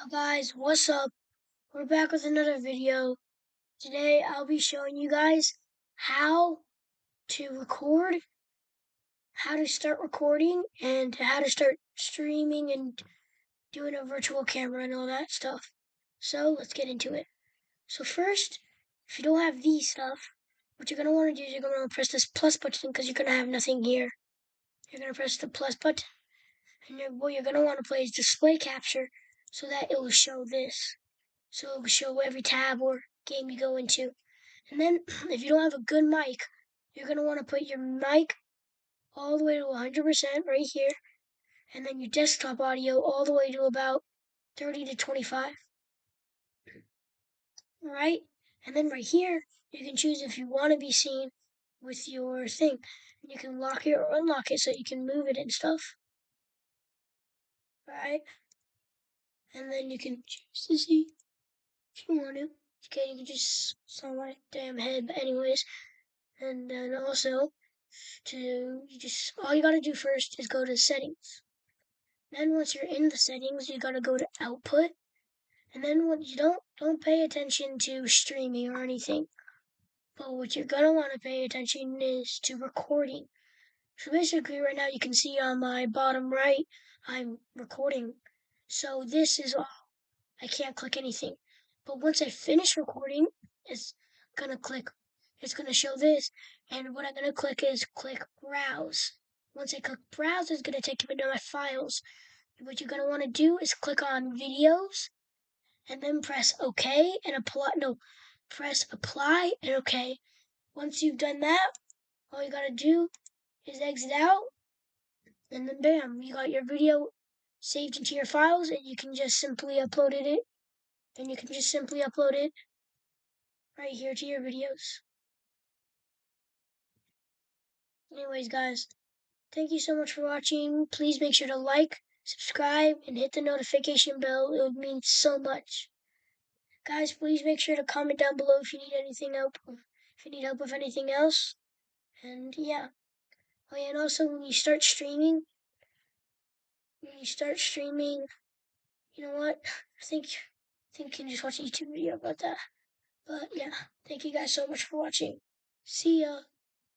Yo guys, what's up? We're back with another video. Today I'll be showing you guys how to record, how to start recording, and how to start streaming and doing a virtual camera and all that stuff. So let's get into it. So first, if you don't have these stuff, what you're going to want to do is you're going to want to press this plus button because you're going to have nothing here. You're going to press the plus button, and what you're going to want to play is display capture so that it will show this. So it will show every tab or game you go into. And then if you don't have a good mic, you're going to want to put your mic all the way to 100% right here. And then your desktop audio all the way to about 30 to 25. Alright? And then right here, you can choose if you want to be seen with your thing. And you can lock it or unlock it so you can move it and stuff. Alright? And then you can choose to see if you want to. Okay, you can just saw my damn head, but anyways. And then also, all you gotta do first is go to settings. Then once you're in the settings, you gotta go to output. And then what you don't pay attention to streaming or anything. But what you're gonna want to pay attention is to recording. So basically right now you can see on my bottom right, I'm recording. So this is all. I can't click anything. But once I finish recording, it's gonna show this, and what I'm gonna click is click browse. Once I click browse, it's gonna take me to my files. And what you're gonna want to do is click on videos, and then press OK and apply. No, press apply and OK. Once you've done that, all you gotta do is exit out, and then bam, you got your video saved into your files, and you can just simply upload it. And you can just simply upload it right here to your videos. Anyways, guys, thank you so much for watching. Please make sure to like, subscribe, and hit the notification bell. It would mean so much. Guys, please make sure to comment down below if you need help with anything else. And yeah. Oh yeah, and also when you start streaming, you know what? I think you can just watch a YouTube video about that. But yeah, thank you guys so much for watching. See ya.